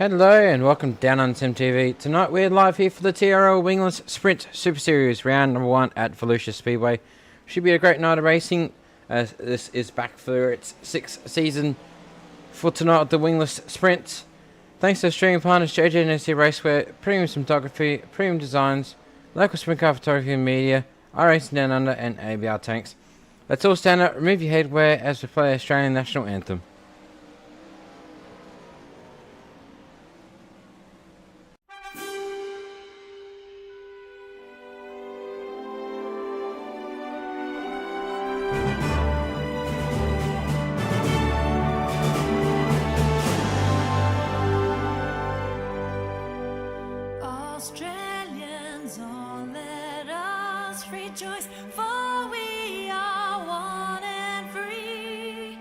Hello and welcome down on SimTV. Tonight we're live here for the TRL Wingless Sprint Super Series round number 1 at Volusia Speedway. Should be a great night of racing as this is back for its 6th season for tonight at the Wingless Sprint. Thanks to streaming partners JJ&SC Racewear, Premium Simtography, Premium Designs, Local Sprint Car Photography and Media, iRacing Down Under and ABR Tanks. Let's all stand up, remove your headwear as we play Australian National Anthem. Australians, all let us rejoice, for we are one and free.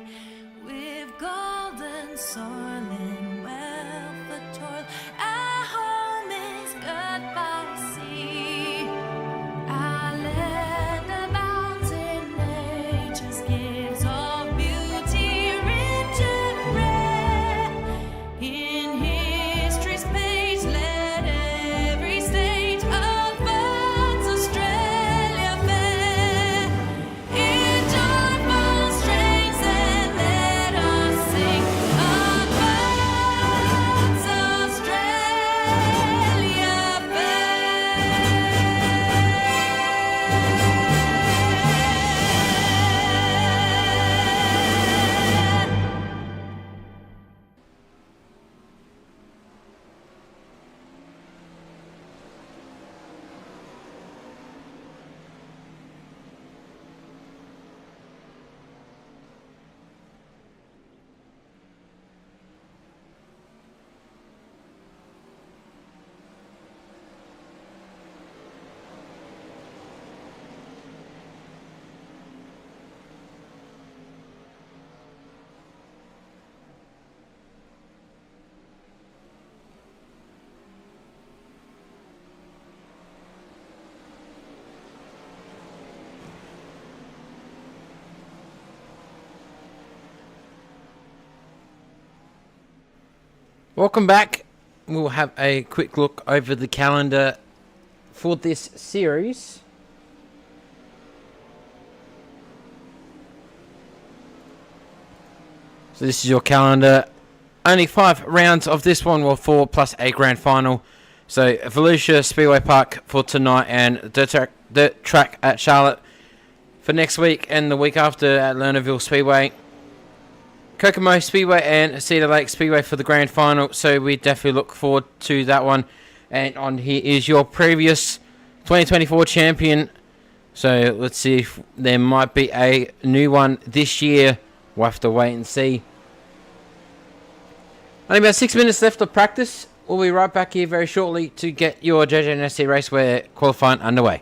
With golden soil and wealth of toil, our home is good by sea. Our land abounds in nature's gifts of beauty, rich and rare. In history's page, let every stage of birds Australia fair. In joyful strains, then let us sing of birds Australia fair. Welcome back. We'll have a quick look over the calendar for this series. So this is your calendar. Only 5 rounds of this one, well 4 plus a grand final. So Volusia Speedway Park for tonight and dirt track at Charlotte for next week and the week after at Lernerville Speedway. Kokomo Speedway and Cedar Lake Speedway for the grand final, so we definitely look forward to that one. And on here is your previous 2024 champion, so let's see if there might be a new one this year. We'll have to wait and see. Only about 6 minutes left of practice. We'll be right back here very shortly to get your JJ&SC Racewear qualifying underway.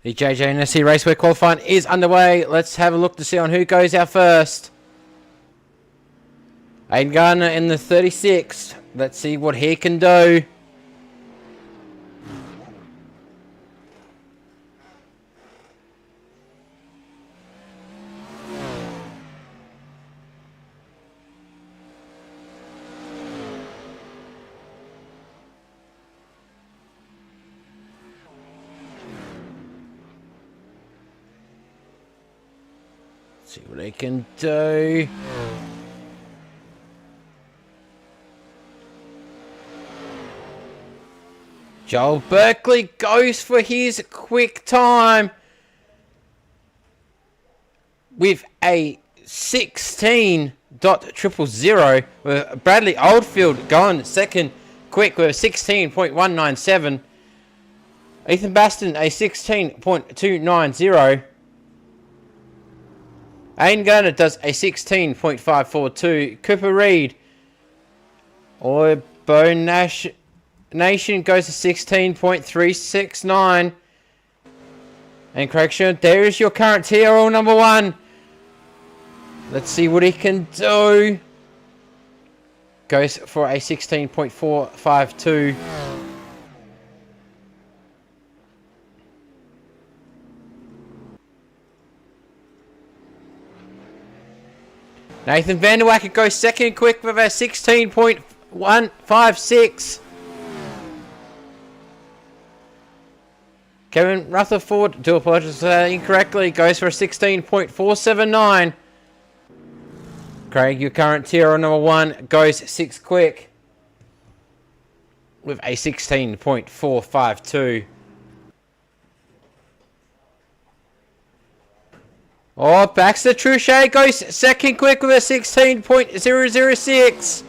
The JJ&SC Racewear qualifying is underway. Let's have a look to see on who goes out first. Aiden Gardner in the 36. Let's see what he can do. See what he can do. Joel Berkeley goes for his quick time with a 16.000, with Bradley Oldfield going second quick with a 16.197. Ethan Baston a 16.290. Aiden Garner does a 16.542. Cooper Reed or Bone Nation goes to 16.369. And correction, there is your current TRL number 1. Let's see what he can do. Goes for a 16.452. Nathan Vanderwacker goes second quick with a 16.156. Kevin Rutherford, do apologize incorrectly, goes for a 16.479. Craig, your current TRL number 1, goes 6 quick with a 16.452. Oh, Baxter Truchet goes second quick with a 16.006.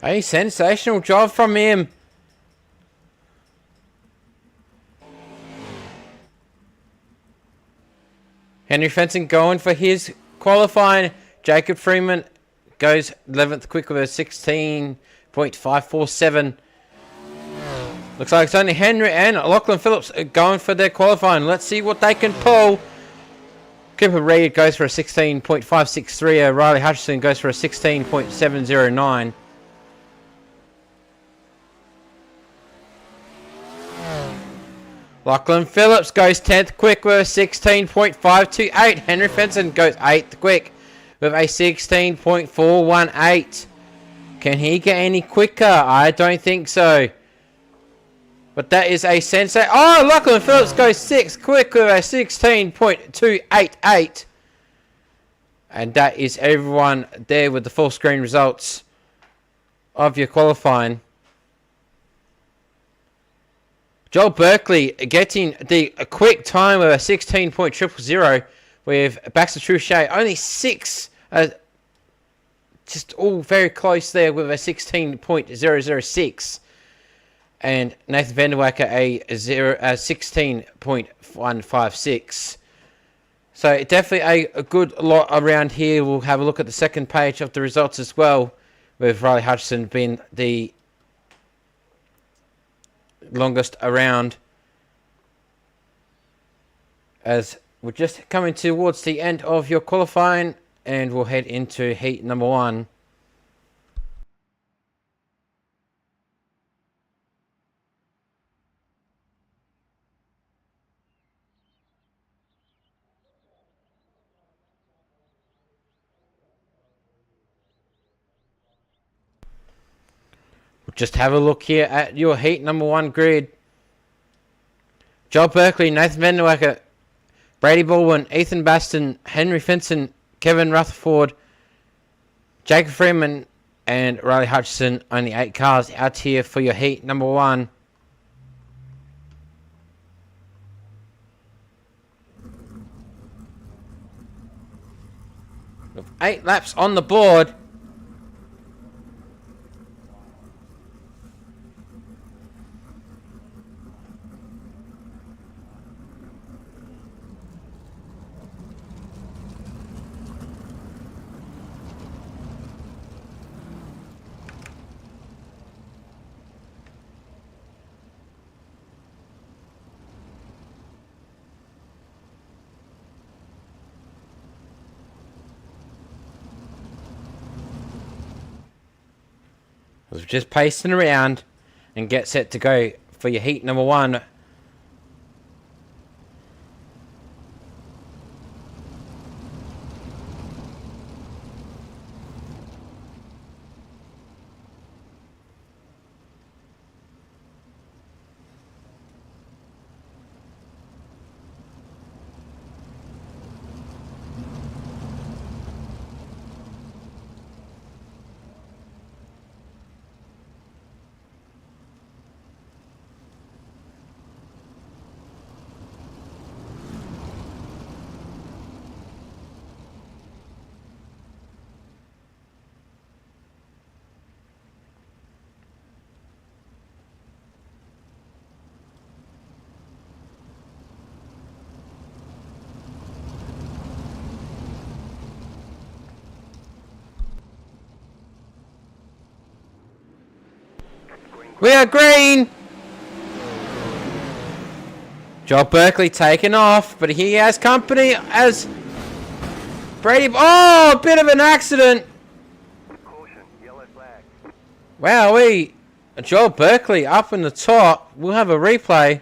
A sensational job from him. Henry Fenton going for his qualifying. Jacob Freeman goes 11th quick with a 16.547. Looks like it's only Henry and Lachlan Phillips going for their qualifying. Let's see what they can pull. Cooper Reed goes for a 16.563. Riley Hutchison goes for a 16.709. Lachlan Phillips goes 10th quick with a 16.528. Henry Fenton goes 8th quick with a 16.418. Can he get any quicker? I don't think so. But that is a sensei. Oh, Lachlan Phillips goes 6th quick with a 16.288. And that is everyone there with the full screen results of your qualifying. Joel Berkeley getting the quick time with a 16.000 with Baxter Truchet only 6. Just all very close there with a 16.006. And Nathan Vanderwacker a 16.156. So definitely a good lot around here. We'll have a look at the second page of the results as well, with Riley Hutchison being the longest around, as we're just coming towards the end of your qualifying, and we'll head into heat number 1. Just have a look here at your heat number 1 grid. Joel Berkeley, Nathan Vanderwacker, Brady Baldwin, Ethan Baston, Henry Fenton, Kevin Rutherford, Jacob Freeman, and Riley Hutchison. Only 8 cars out here for your heat number 1. With 8 laps on the board. We're just pacing around and get set to go for your heat number 1. We are green! Joel Berkeley taken off, but he has company as Brady. Oh, a bit of an accident! Caution, yellow flag. Wowee! Joel Berkeley up in the top. We'll have a replay.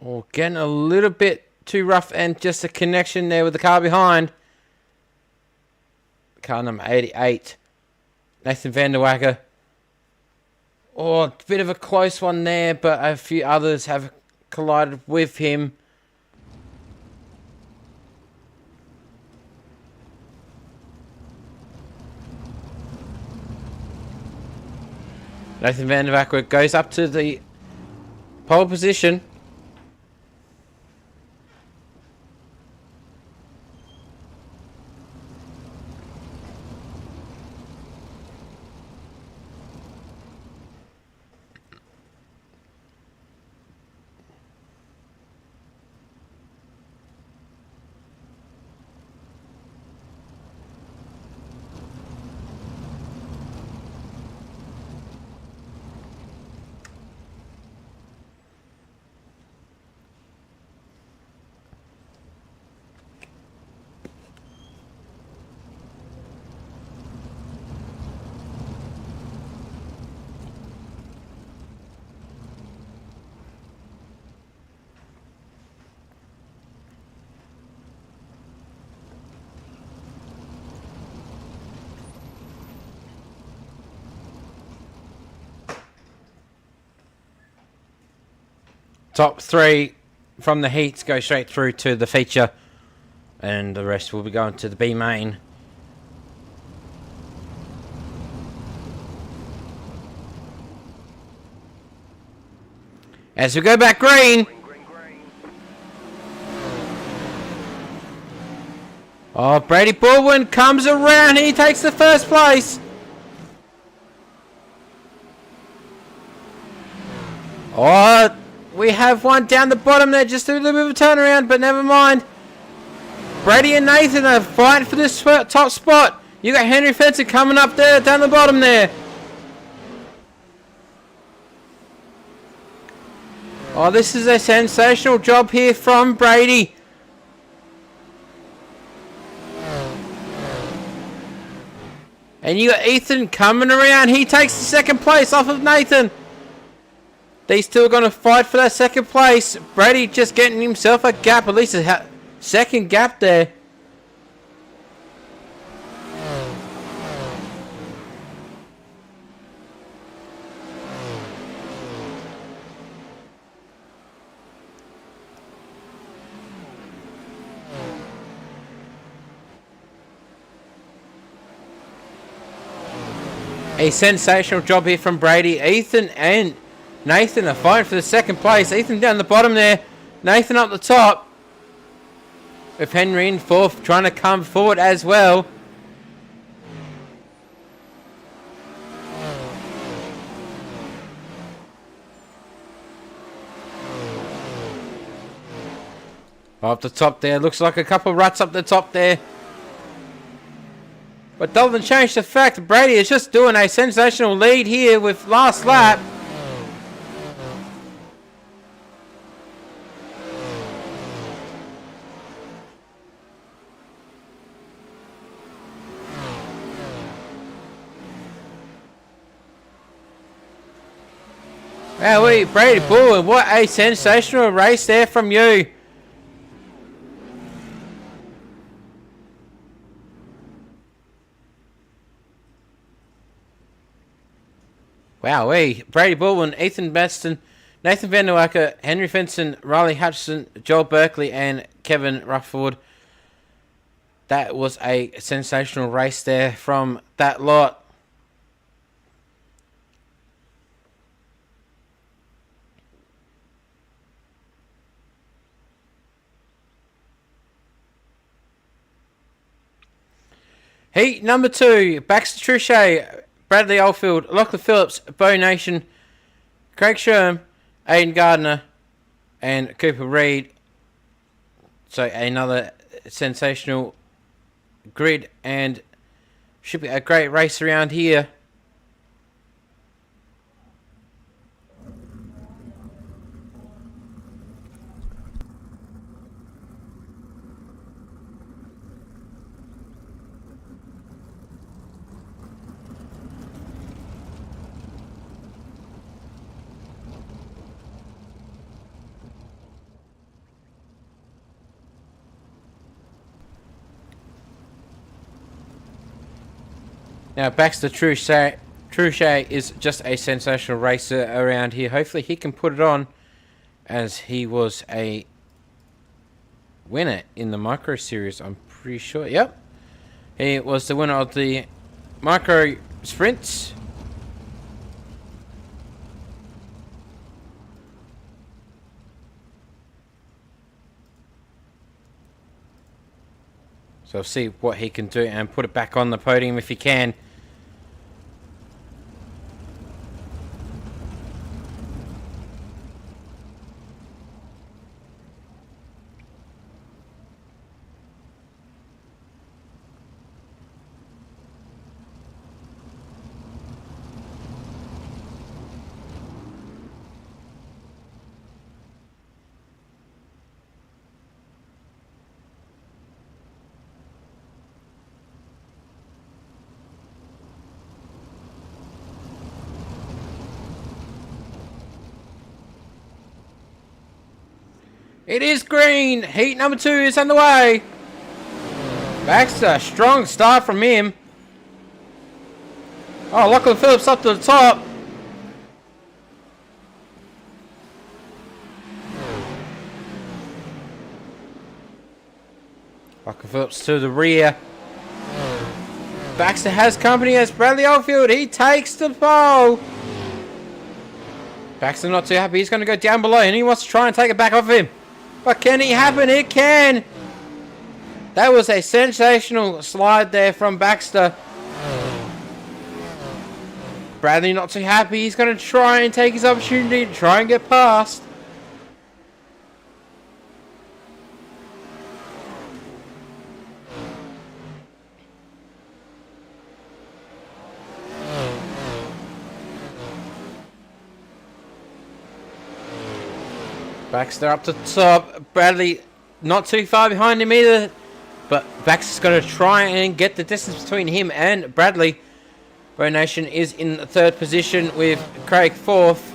Oh, getting a little bit too rough and just a connection there with the car behind. Car number 88. Nathan van der Wacker. Oh, a bit of a close one there, but a few others have collided with him. Nathan van der Wacker goes up to the pole position. Top 3 from the heats go straight through to the feature, and the rest will be going to the B main. As we go back green. Oh, Brady Baldwin comes around. He takes the first place. Oh, we have one down the bottom there. Just a little bit of a turnaround, but never mind. Brady and Nathan are fighting for this top spot. You got Henry Fenton coming up there, down the bottom there. Oh, this is a sensational job here from Brady. And you got Ethan coming around. He takes the second place off of Nathan. These two are going to fight for that second place. Brady just getting himself a gap, at least a second gap there. A sensational job here from Brady. Ethan and Nathan are fighting for the second place. Ethan down the bottom there. Nathan up the top. With Henry in fourth, trying to come forward as well. Up the top there. Looks like a couple of ruts up the top there. But doesn't change the fact that Brady is just doing a sensational lead here with last lap. Wow, Brady Bull, and what a sensational race there from you. Wowee, Brady Baldwin, Ethan Baston, Nathan Van Der Wacker, Henry Fenton, Riley Hutchison, Joel Berkeley, and Kevin Rufford. That was a sensational race there from that lot. Heat number 2, Baxter Trichet, Bradley Oldfield, Lachlan Phillips, Bo Nation, Craig Sherm, Aiden Gardner, and Cooper Reed. So another sensational grid, and should be a great race around here. Now, Baxter Truchet is just a sensational racer around here. Hopefully he can put it on, as he was a winner in the Micro Series, I'm pretty sure. Yep. He was the winner of the Micro Sprints. So we'll see what he can do and put it back on the podium if he can. It is green. Heat number 2 is underway. Baxter, strong start from him. Oh, Lachlan Phillips up to the top. Lachlan Phillips to the rear. Baxter has company as Bradley Oldfield. He takes the pole. Baxter not too happy. He's going to go down below and he wants to try and take it back off him. But can it happen? It can. That was a sensational slide there from Baxter. Bradley not too happy. He's going to try and take his opportunity to try and get past. Baxter up to the top. Bradley not too far behind him either. But Baxter's going to try and get the distance between him and Bradley. Bo Nation is in the 3rd position with Craig 4th.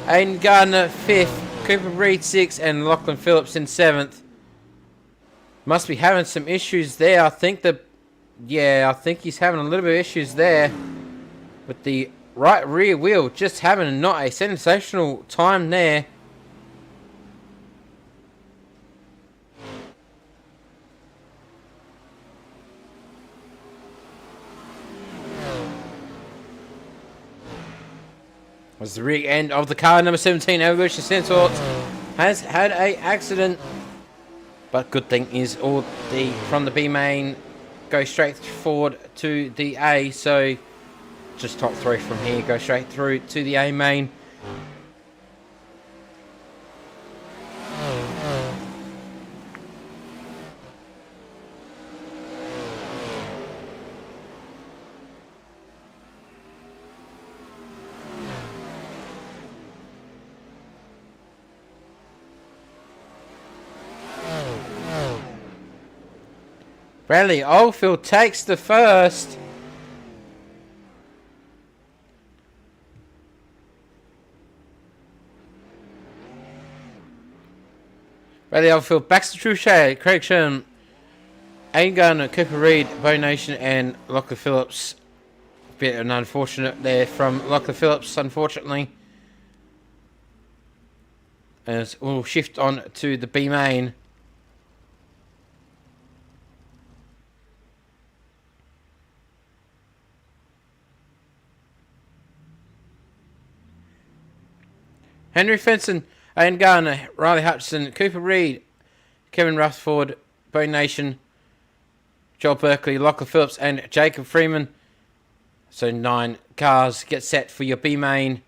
Aiden Gardner 5th. Cooper Reed 6th. And Lachlan Phillips in 7th. Must be having some issues there. I think he's having a little bit of issues there. With the right rear wheel. Just having not a sensational time there. Was the rear end of the car number 17, Volusia Centaur, has had a accident. But good thing is all the from the B main go straight forward to the A, so just top 3 from here go straight through to the A main. Bradley Oldfield takes the first. Bradley Outfield, Baxter Truchet, Craig Sherm, Aiden Gardner, Cooper Reed, Bo Nation, and Lachlan Phillips. Bit of an unfortunate there from Lachlan Phillips, unfortunately. As we'll shift on to the B main. Henry Fenson, Ian Garner, Riley Hutchison, Cooper Reed, Kevin Rutherford, Bo Nation, Joel Berkeley, Lachlan Phillips, and Jacob Freeman. So 9 cars get set for your B main.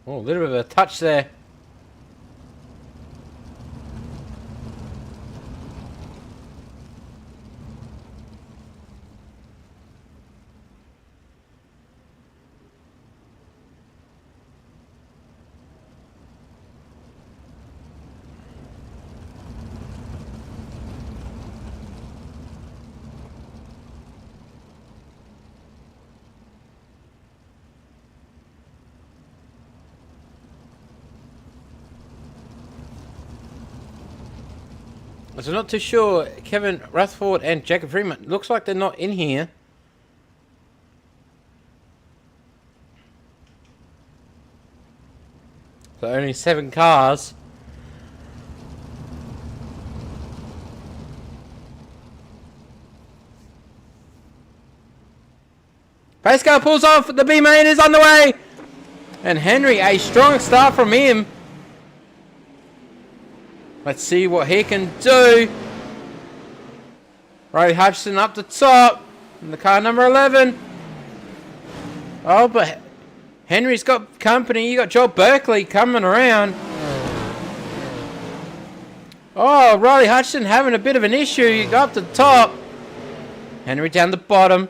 Oh, a little bit of a touch there. So I'm not too sure. Kevin Rutherford and Jacob Freeman. Looks like they're not in here. So only 7 cars. Pace car pulls off. The B main is on the way. And Henry, a strong start from him. Let's see what he can do. Riley Hutchison up the top. In the car number 11. Oh, but Henry's got company. You got Joel Berkeley coming around. Oh, Riley Hutchison having a bit of an issue. You got up the top. Henry down the bottom.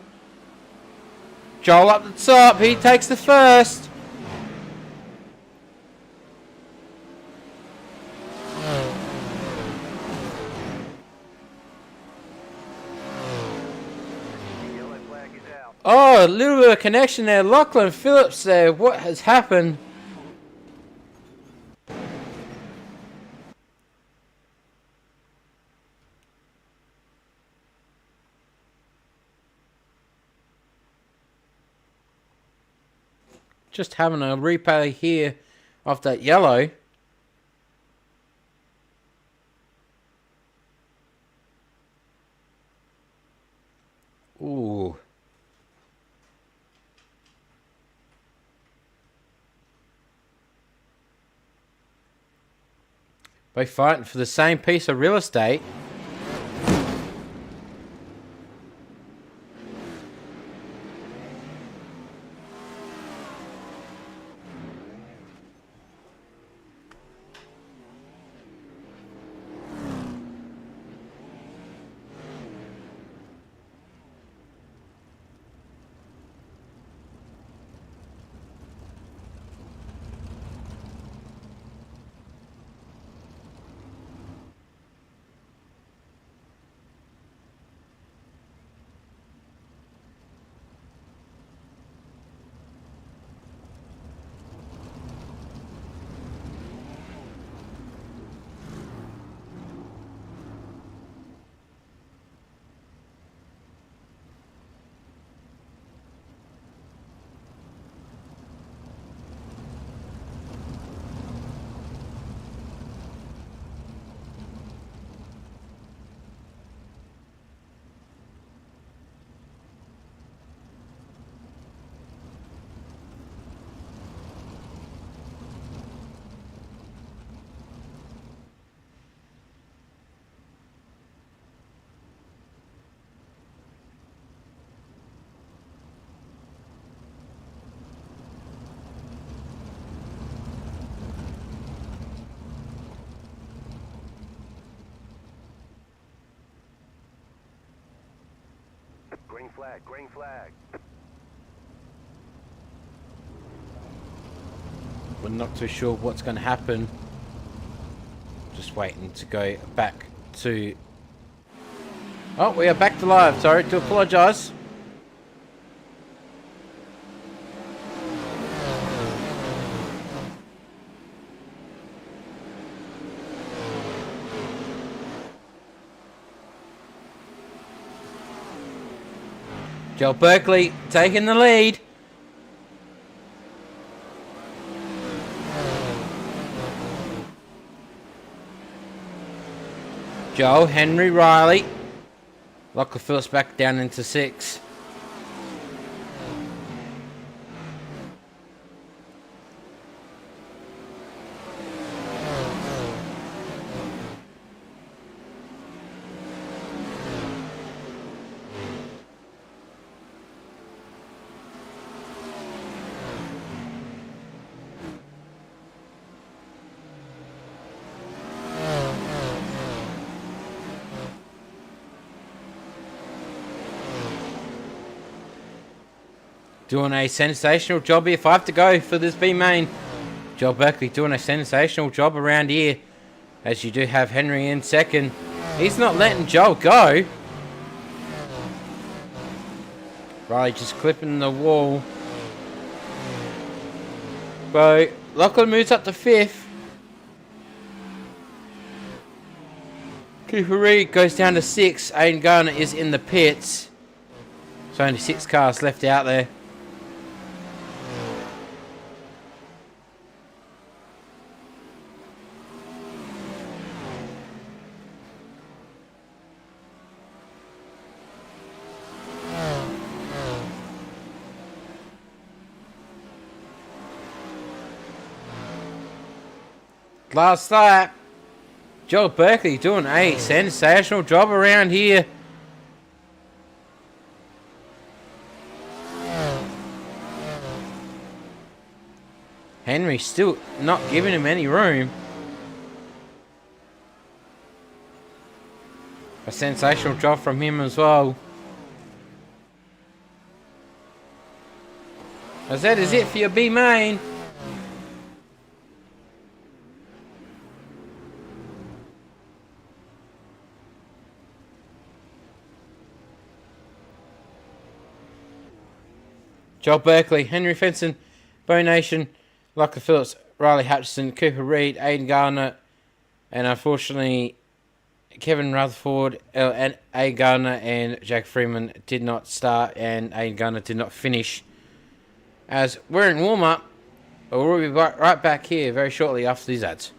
Joel up the top. He takes the first. Oh, a little bit of connection there. Lachlan Phillips there. What has happened? Just having a replay here of that yellow. Ooh. Both fighting for the same piece of real estate. Green flag, green flag. We're not too sure what's going to happen. Just waiting to go back to... Oh, we are back to live. Sorry to apologise. Joe Berkeley taking the lead. Joe, Henry, Riley. Lachlan Phillips back down into 6. Doing a sensational job here. 5 to go for this B main. Joel Berkeley doing a sensational job around here. As you do have Henry in second. He's not letting Joel go. Riley just clipping the wall. But Lachlan moves up to 5th. Cooper Reed goes down to 6. Aiden Garner is in the pits. So only 6 cars left out there. Last lap. Joel Berkeley doing a sensational job around here. Henry still not giving him any room. A sensational job from him as well. As that is it for your B main. Joel Berkeley, Henry Fenton, Bo Nation, Lachlan Phillips, Riley Hutchison, Cooper Reed, Aiden Garner, and unfortunately Kevin Rutherford, and Aiden Garner and Jack Freeman did not start, and Aiden Garner did not finish. As we're in warm-up, but we'll be right back here very shortly after these ads.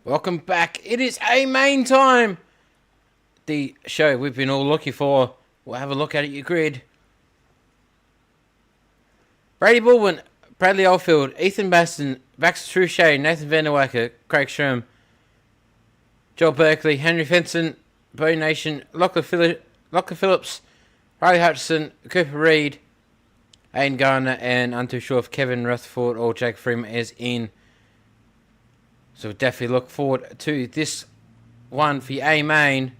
Welcome back. It is A main time. The show we've been all looking for. We'll have a look at your grid. Brady Baldwin, Bradley Oldfield, Ethan Baston, Baxter Truchet, Nathan Vanderwacker, Craig Sherm, Joel Berkeley, Henry Fenton, Bo Nation, Lachlan Phillips, Riley Hutchison, Cooper Reid, Aiden Garner, and I'm too sure if Kevin Rutherford or Jake Freeman is in. So definitely look forward to this one for your A main.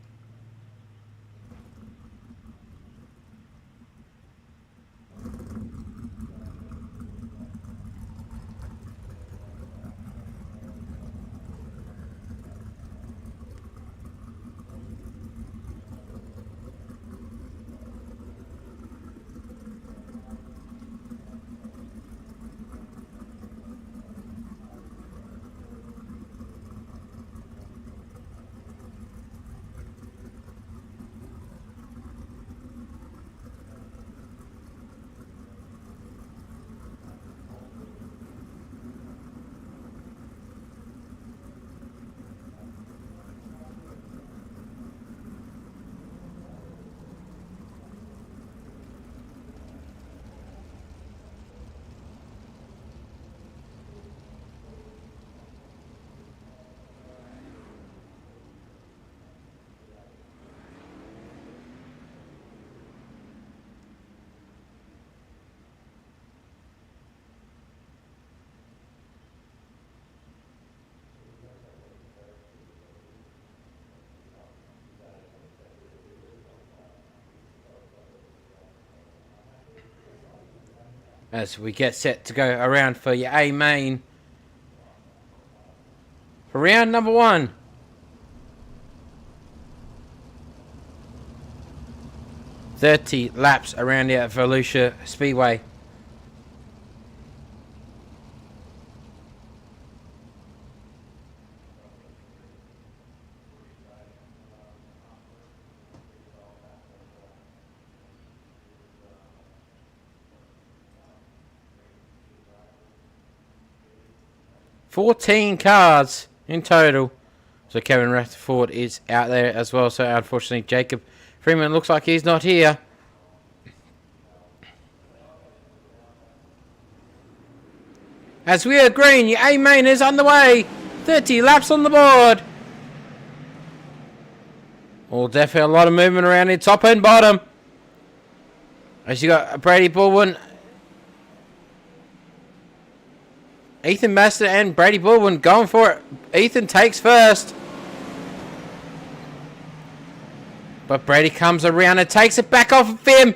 As we get set to go around for your A main. For round number 1. $30 laps around here at Volusia Speedway. $14 cars in total. So Kevin Rutherford is out there as well. So unfortunately Jacob Freeman looks like he's not here. As we are green, your A main is underway. 30 laps on the board. Well, definitely a lot of movement around here, top and bottom. As you got Brady Baldwin, Ethan Master and Brady Baldwin going for it. Ethan takes first. But Brady comes around and takes it back off of him.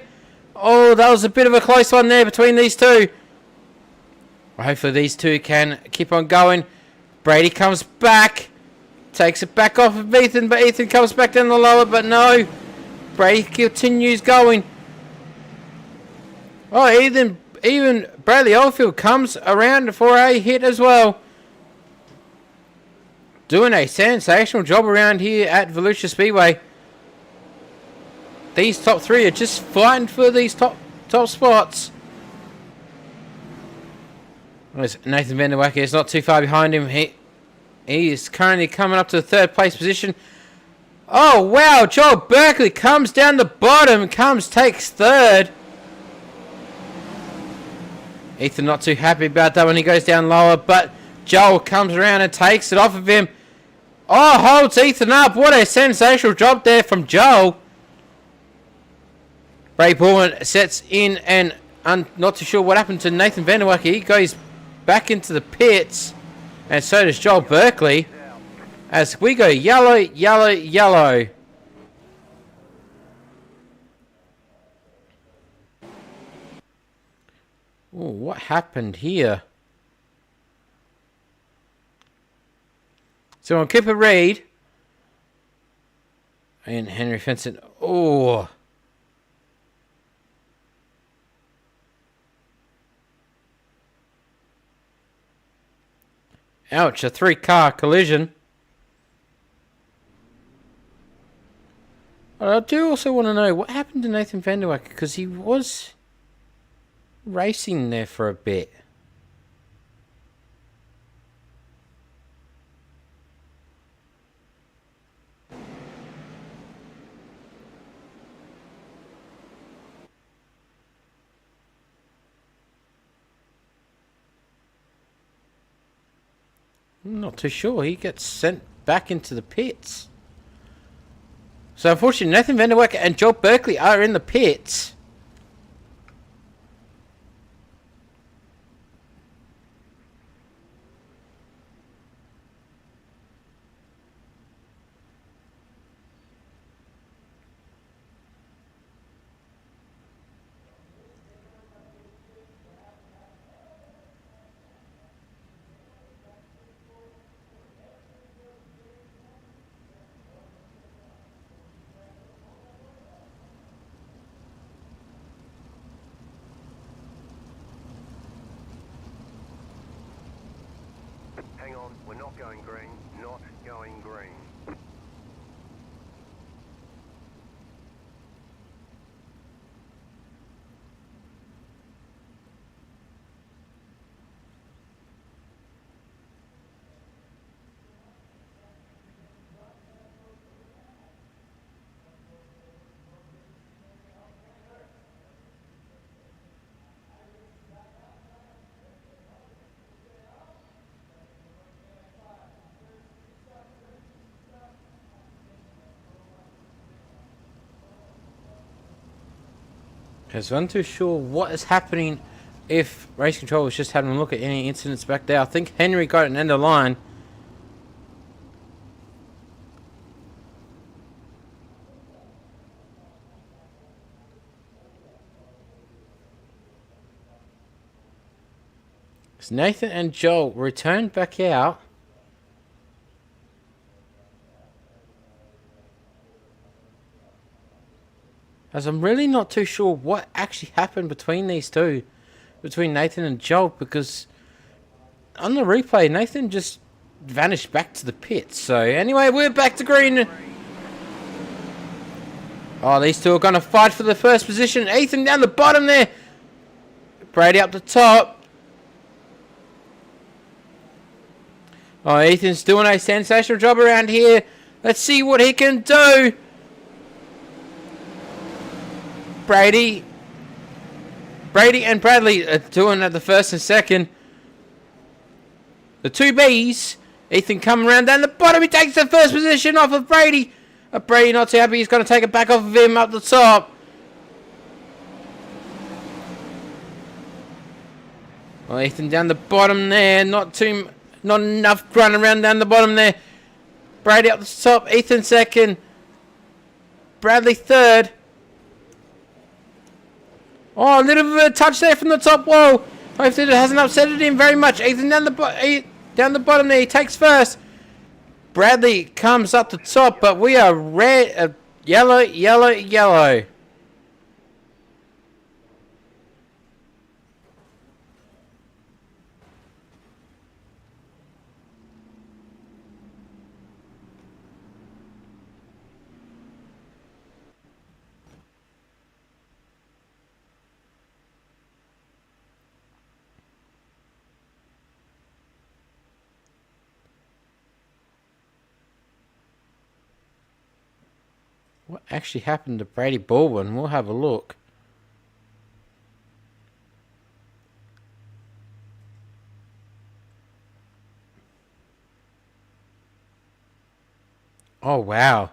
Oh, that was a bit of a close one there between these two. Well, hopefully these two can keep on going. Brady comes back. Takes it back off of Ethan, but Ethan comes back down the lower, but no. Brady continues going. Oh, even Bradley Oldfield comes around for a hit as well. Doing a sensational job around here at Volusia Speedway. These top 3 are just fighting for these top spots. Nathan Vanderwacker is not too far behind him. He is currently coming up to the 3rd place position. Oh, wow. Joel Berkeley comes down the bottom. Takes 3rd. Ethan not too happy about that when he goes down lower, but Joel comes around and takes it off of him. Oh, holds Ethan up. What a sensational job there from Joel. Ray Baldwin sets in, and I'm not too sure what happened to Nathan Vanderwacker. He goes back into the pits, and so does Joel Berkeley. As we go yellow, yellow, yellow. Oh, what happened here? So on Cooper Reid and Henry Fenton. Oh. Ouch, a 3-car collision. I do also want to know what happened to Nathan Vanderwacker, because he was racing there for a bit. I'm not too sure. He gets sent back into the pits. So unfortunately, Nathan Vanderwerker and Joel Berkeley are in the pits. Hang on, we're not going green. Not going green. Because I'm too sure what is happening if Race Control was just having a look at any incidents back there. I think Henry got an end of line. So Nathan and Joel returned back out. As I'm really not too sure what actually happened between these two. Between Nathan and Joel. Because on the replay, Nathan just vanished back to the pits. So anyway, we're back to green. Oh, these two are going to fight for the first position. Ethan down the bottom there. Brady up the top. Oh, Ethan's doing a sensational job around here. Let's see what he can do. Brady and Bradley are doing at the first and second. The two Bs. Ethan coming around down the bottom. He takes the first position off of Brady. Brady not too happy. He's going to take it back off of him up the top. Well, Ethan down the bottom there. Not enough grunt around down the bottom there. Brady up the top. Ethan second. Bradley third. Oh, a little bit of a touch there from the top wall. Hopefully it hasn't upset him very much. Ethan down the bottom there. He takes first. Bradley comes up the top, but we are red, yellow, yellow, yellow. What actually happened to Brady Baldwin? We'll have a look. Oh, wow.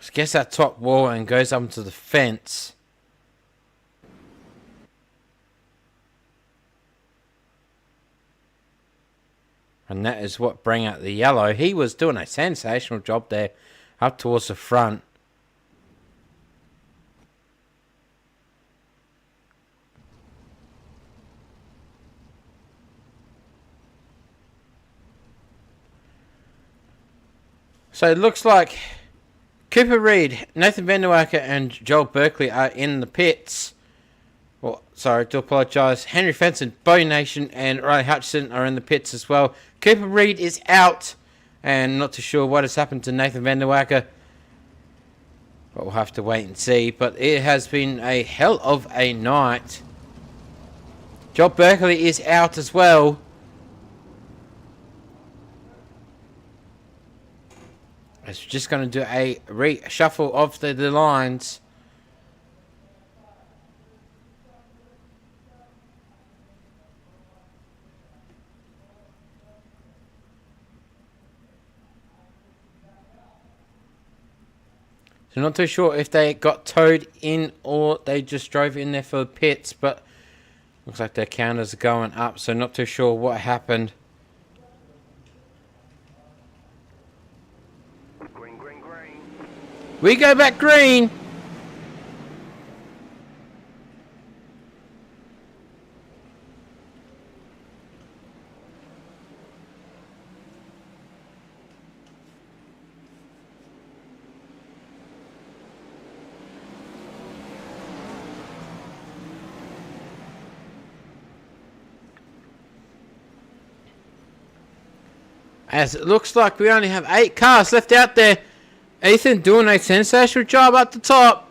I guess that top wall and goes up to the fence. And that is what bring out the yellow. He was doing a sensational job there up towards the front. So it looks like Cooper Reed, Nathan Vanderwerker and Joel Berkeley are in the pits. Well, sorry, to apologise. Henry Fenton, Bo Nation and Riley Hutchison are in the pits as well. Cooper Reed is out. And not too sure what has happened to Nathan Vanderwerker. But we'll have to wait and see. But it has been a hell of a night. Joel Berkeley is out as well. It's just going to do a reshuffle of the lines. So not too sure if they got towed in or they just drove in there for the pits, but looks like their counters are going up, so not too sure what happened. Green, green, green. We go back green. As it looks like we only have 8 cars left out there. Ethan doing a sensational job at the top.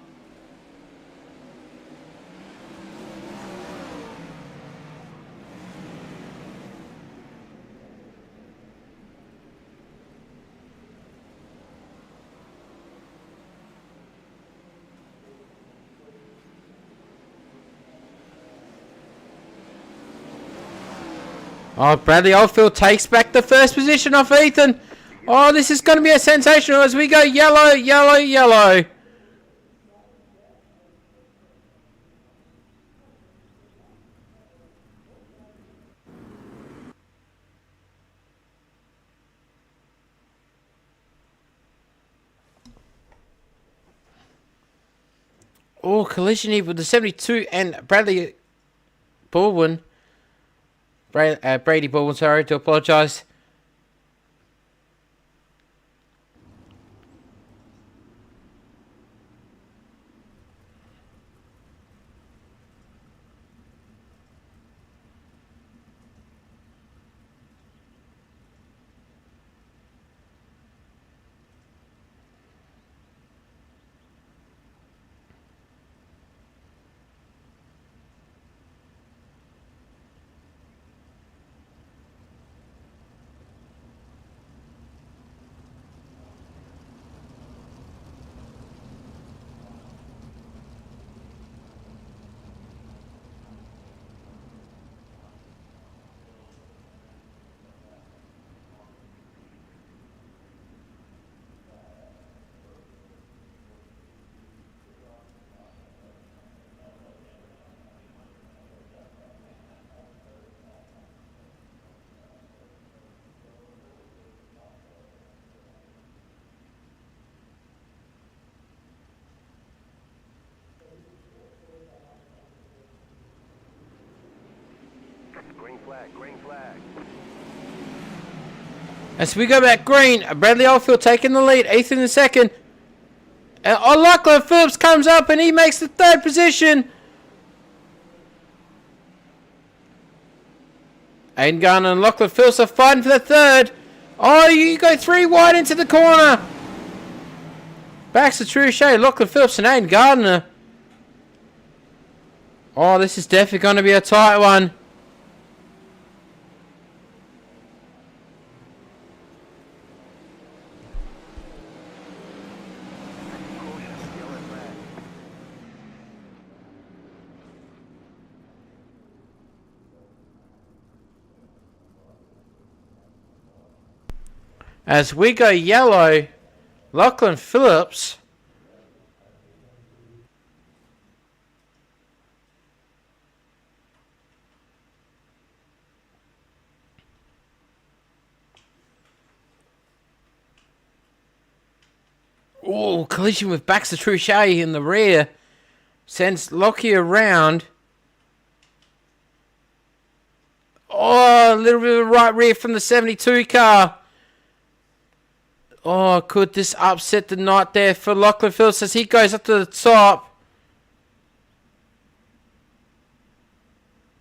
Oh, Bradley Oldfield takes back the first position off Ethan. Oh, this is going to be a sensational as we go yellow, yellow, yellow. Oh, collision here with the 72 and Bradley Baldwin. Brady Baldwin, sorry, to apologise. Green flag, green flag. As we go back green, Bradley Oldfield taking the lead, Ethan in second. Lachlan Phillips comes up and he makes the 3rd position. Aiden Garner and Lachlan Phillips are fighting for the 3rd. Oh, you go 3 wide into the corner. Baxter Truchet, Lachlan Phillips and Aiden Gardner. Oh, this is definitely going to be a tight one. As we go yellow, Lachlan Phillips. Oh, collision with Baxter Truchet in the rear. Sends Lockie around. Oh, a little bit of right rear from the 72 car. Oh, could this upset the night there for Lachlan Phillips as he goes up to the top?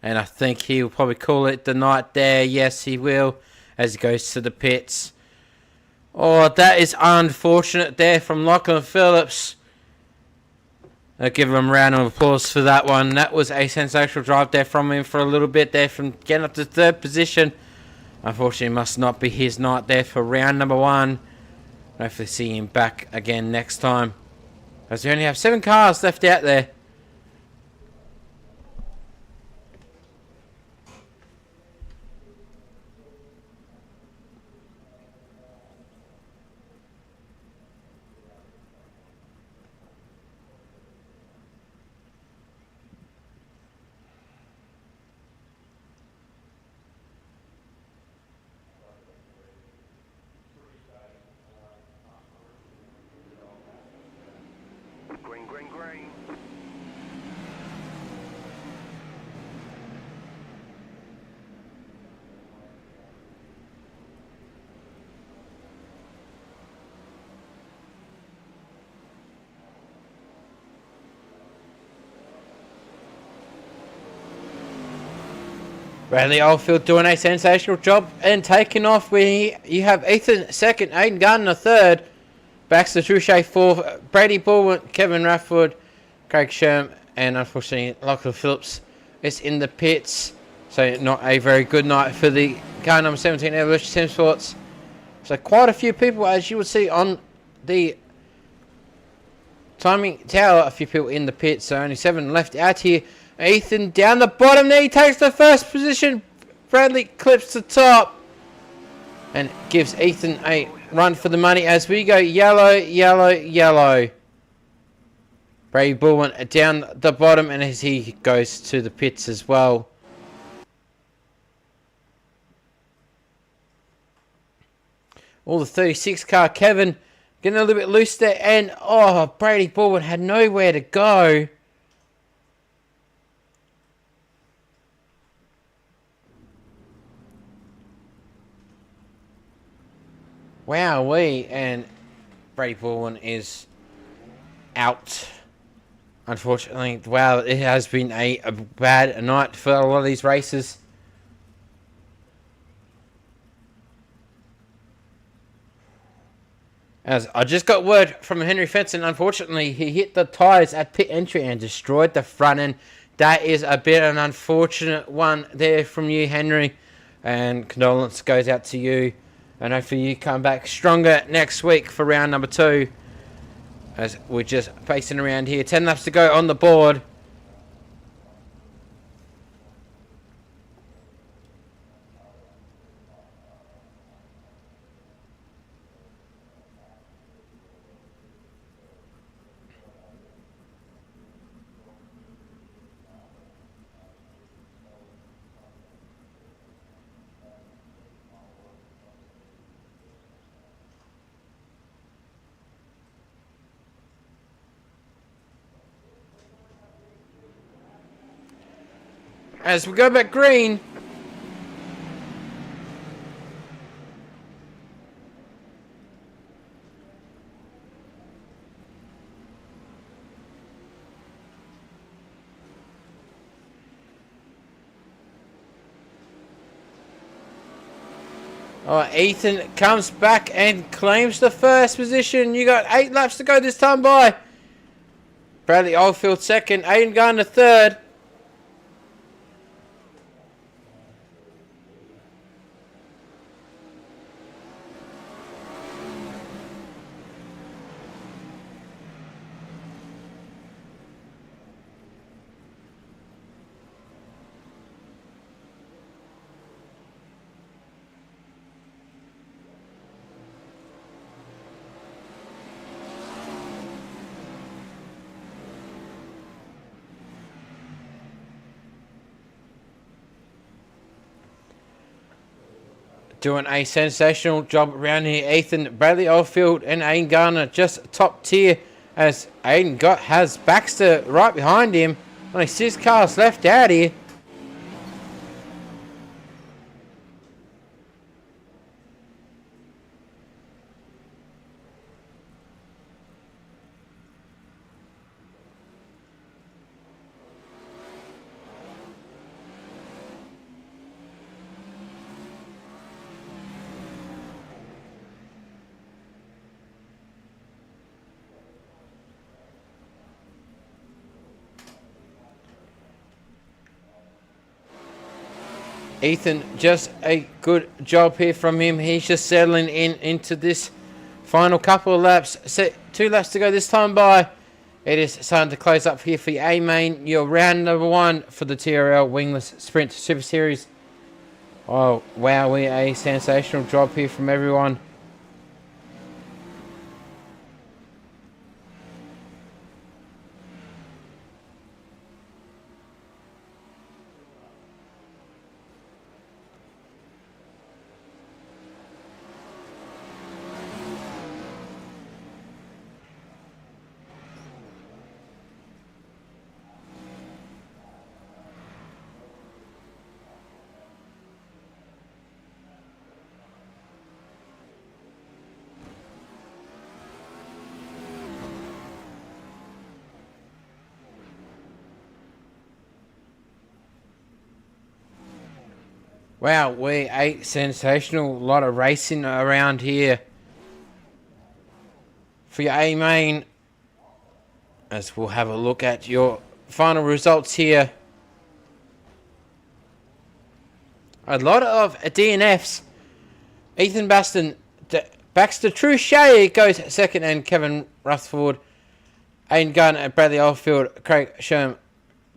And I think he'll probably call it the night there. Yes, he will, as he goes to the pits. Oh, that is unfortunate there from Lachlan Phillips. I'll give him a round of applause for that one. That was a sensational drive there from him for a little bit there from getting up to 3rd position. Unfortunately, must not be his night there for round number 1. Hopefully see him back again next time. As we only have 7 cars left out there. green. Bradley Oldfield doing a sensational job and taking off. You have Ethan second, Aiden Gardner third, Baxter Trouchet fourth, Brady Baldwin, Kevin Rafford, Craig Sherm, and unfortunately Lachlan Phillips is in the pits. So not a very good night for the car number 17 Evolution Sim Sports. So quite a few people, as you would see on the timing tower, a few people in the pits. So only 7 left out here. Ethan down the bottom there, he takes the first position. Bradley clips the top and gives Ethan a run for the money as we go yellow, yellow, yellow. Brady Baldwin down the bottom and as he goes to the pits as well. All the 36 car, Kevin getting a little bit loose there and Brady Baldwin had nowhere to go. Wowee, and Brady Baldwin is out. Unfortunately, wow, it has been a bad night for a lot of these races. As I just got word from Henry Fenton, unfortunately, he hit the tyres at pit entry and destroyed the front end. That is a bit of an unfortunate one there from you, Henry. And condolence goes out to you. And hopefully you come back stronger next week for round number 2. As we're just pacing around here. 10 laps to go on the board. As we go back green. Ethan comes back and claims the first position. You got 8 laps to go this time by. Bradley Oldfield second, Aiden Gardner third. Doing a sensational job around here. Ethan, Bradley Oldfield and Aiden Gardner just top tier as Aiden has Baxter right behind him. Only 6 cars left out here. Ethan, just a good job here from him. He's just settling into this final couple of laps. 2 laps to go this time by. It is starting to close up here for your A-Main. Your round number 1 for the TRL Wingless Sprint Super Series. Oh, wow, a sensational job here from everyone. Wow, we a sensational lot of racing around here for your A main. As we'll have a look at your final results here. A lot of DNFs. Ethan Baxter Truchet goes second, and Kevin Rutherford, Aiden Gardner, Bradley Oldfield, Craig Sherm,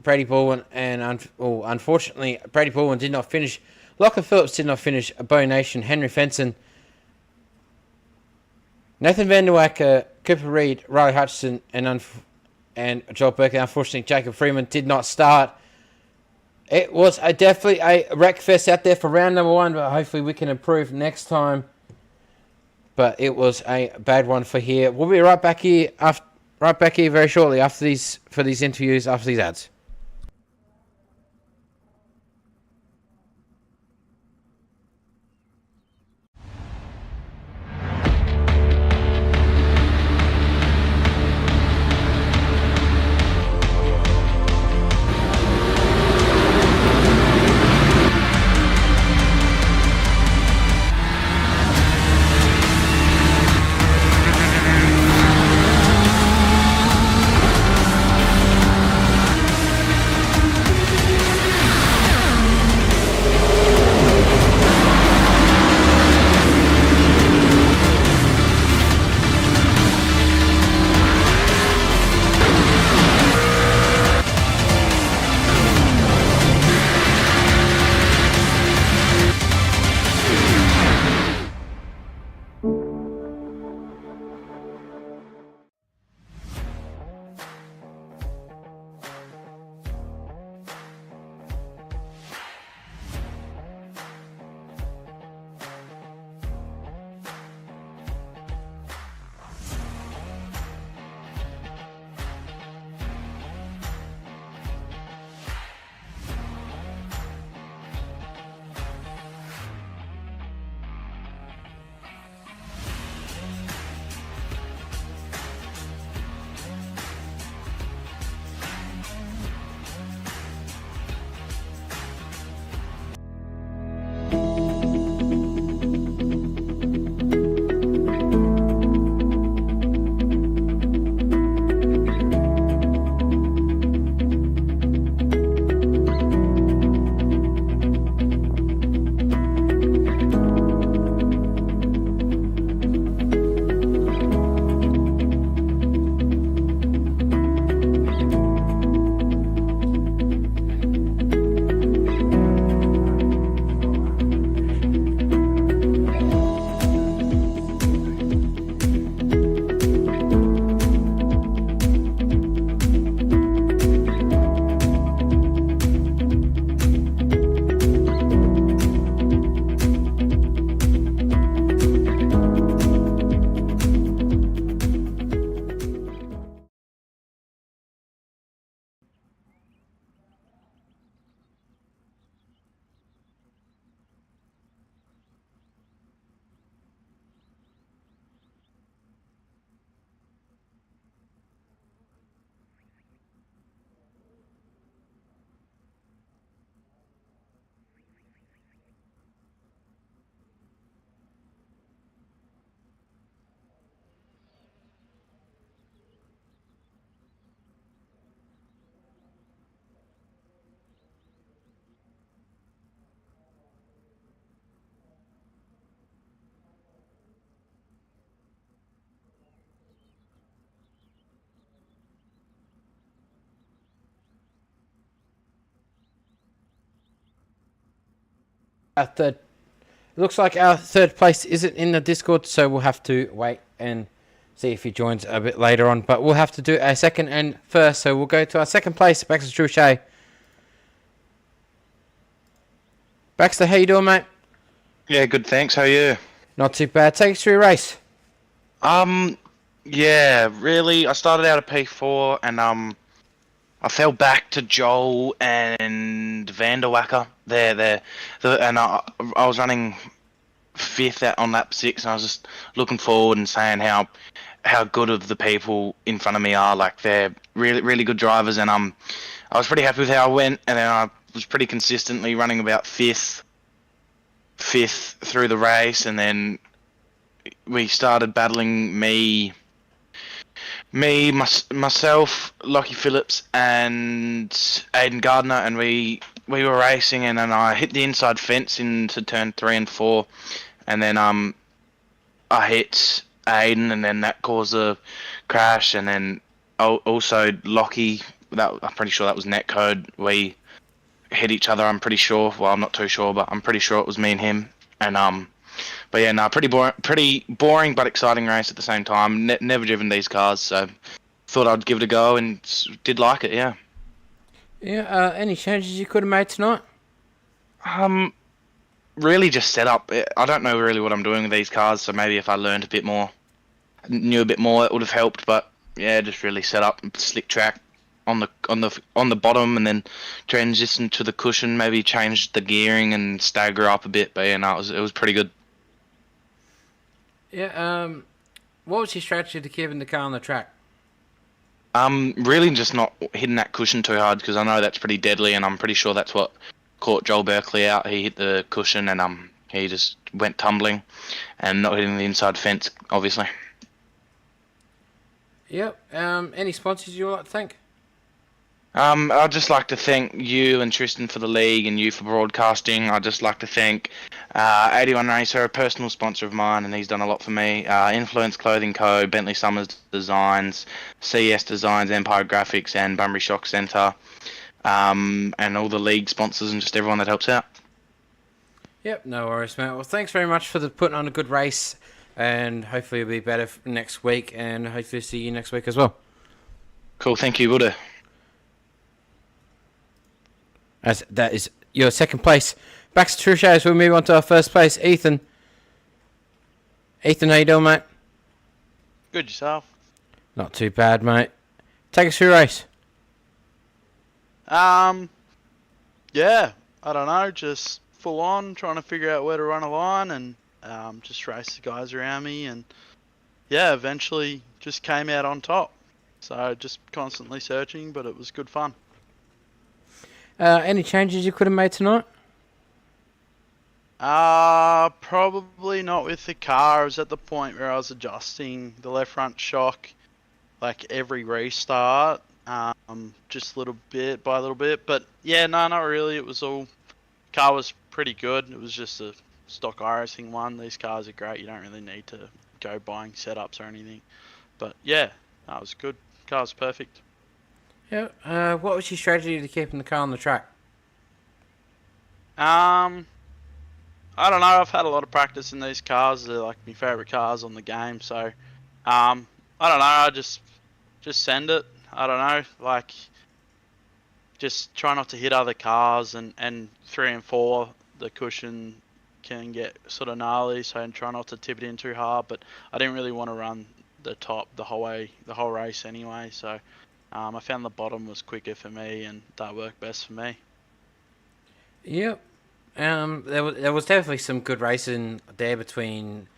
Brady Baldwin, and unfortunately Brady Baldwin did not finish. Lachlan Phillips did not finish. Bo Nation, Henry Fenson, Nathan Vanderwacker, Cooper Reed, Riley Hutchison, and Joel Burke. Unfortunately, Jacob Freeman did not start. It was definitely a wreck fest out there for round number 1, but hopefully we can improve next time. But it was a bad one for here. We'll be right back here very shortly after these interviews, after these ads. It looks like our third place isn't in the Discord, so we'll have to wait and see if he joins a bit later on. But we'll have to do a second and first, so we'll go to our second place, Baxter Truchet. Baxter, how you doing, mate? Yeah, good, thanks. How are you? Not too bad. Take us through your race. Yeah, really. I started out at P4 and I fell back to Joel and Vanderwacker there. And I was running fifth out on lap 6, and I was just looking forward and saying how good of the people in front of me are. Like, they're really good drivers, and I was pretty happy with how I went, and then I was pretty consistently running about fifth 5th through the race, and then we started battling myself, Lockie Phillips, and Aiden Gardner, and we were racing, and then I hit the inside fence into turn 3 and 4, and then I hit Aiden, and then that caused a crash, and then also Lockie. I'm pretty sure that was netcode. We hit each other. I'm pretty sure. Well, I'm not too sure, but I'm pretty sure it was me and him. And but yeah, no, pretty boring but exciting race at the same time. Never driven these cars, so thought I'd give it a go, and did like it. Yeah. Yeah. Any changes you could have made tonight? Really just set up. I don't know really what I'm doing with these cars, so maybe if I learned a bit more, knew a bit more, it would have helped. But yeah, just really set up slick track on the bottom, and then transition to the cushion. Maybe change the gearing and stagger up a bit. But yeah, no, it was pretty good. Yeah. What was your strategy to keeping the car on the track? Really just not hitting that cushion too hard, because I know that's pretty deadly, and I'm pretty sure that's what caught Joel Berkeley out. He hit the cushion, and he just went tumbling, and not hitting the inside fence, obviously. Yep. Any sponsors you would like to thank? I'd just like to thank you and Tristan for the league, and you for broadcasting. I'd just like to thank 81 Racer, a personal sponsor of mine, and he's done a lot for me. Influence Clothing Co., Bentley Summers Designs, CS Designs, Empire Graphics, and Bunbury Shock Centre, and all the league sponsors and just everyone that helps out. Yep, no worries, mate. Well, thanks very much for putting on a good race, and hopefully it'll be better next week, and hopefully see you next week as well. Cool, thank you, Buddha. As that is your second place. Back to True Shows, we'll move on to our first place, Ethan. Ethan, how you doing, mate? Good, yourself? Not too bad, mate. Take us through the race. Yeah, I don't know, just full on, trying to figure out where to run a line, and just race the guys around me, and yeah, eventually just came out on top. So just constantly searching, but it was good fun. Any changes you could have made tonight? Probably not with the car. I was at the point where I was adjusting the left front shock like every restart, just little bit by little bit. But yeah, no, not really. It was all, car was pretty good. It was just a stock iRacing one. These cars are great. You don't really need to go buying setups or anything. But yeah, that was good. Car was perfect. Yeah. What was your strategy to keeping the car on the track? I don't know. I've had a lot of practice in these cars. They're like my favourite cars on the game. So, I don't know. I just send it. I don't know. Like, just try not to hit other cars, and 3 and 4, the cushion can get sort of gnarly. So, try not to tip it in too hard. But I didn't really want to run the top the whole race anyway. So, I found the bottom was quicker for me, and that worked best for me. Yep. There was definitely some good racing there between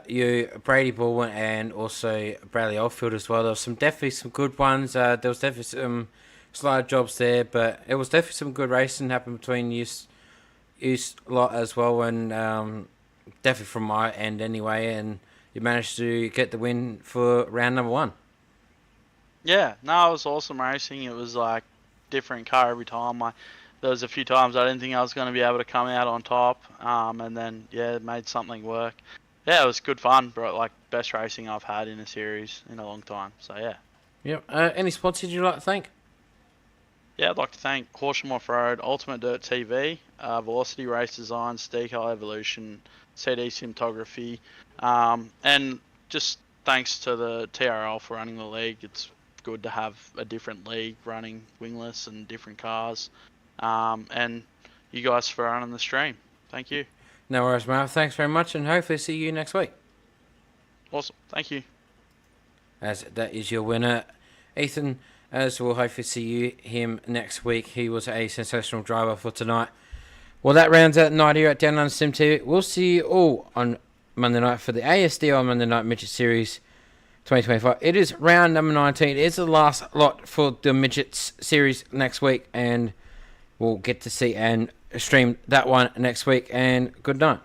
you, Brady Baldwin, and also Bradley Oldfield as well. There was definitely some good ones. There was definitely some slide jobs there, but it was definitely some good racing happened between you lot as well, and definitely from my end anyway. And you managed to get the win for round number 1. Yeah, no, it was awesome racing. It was like different car every time. There was a few times I didn't think I was going to be able to come out on top, and then yeah, made something work. Yeah, it was good fun, bro. Like best racing I've had in a series in a long time. So yeah. Yep. Any sponsors you'd like to thank? Yeah, I'd like to thank Horsham Off-Road, Ultimate Dirt TV, Velocity Race Designs, Decal Evolution, CD Simtography, and just thanks to the TRL for running the league. It's good to have a different league running Wingless and different cars. And you guys for running the stream. Thank you. No worries, mate. Thanks very much, and hopefully see you next week. Awesome. Thank you. As that is your winner, Ethan. As we'll hopefully see him next week. He was a sensational driver for tonight. Well, that rounds out the night here at Down Under SimTV. We'll see you all on Monday night for the ASD on Monday Night Midget Series 2025. It is round number 19. It's the last lot for the Midgets Series next week, and we'll get to see and stream that one next week. And good night.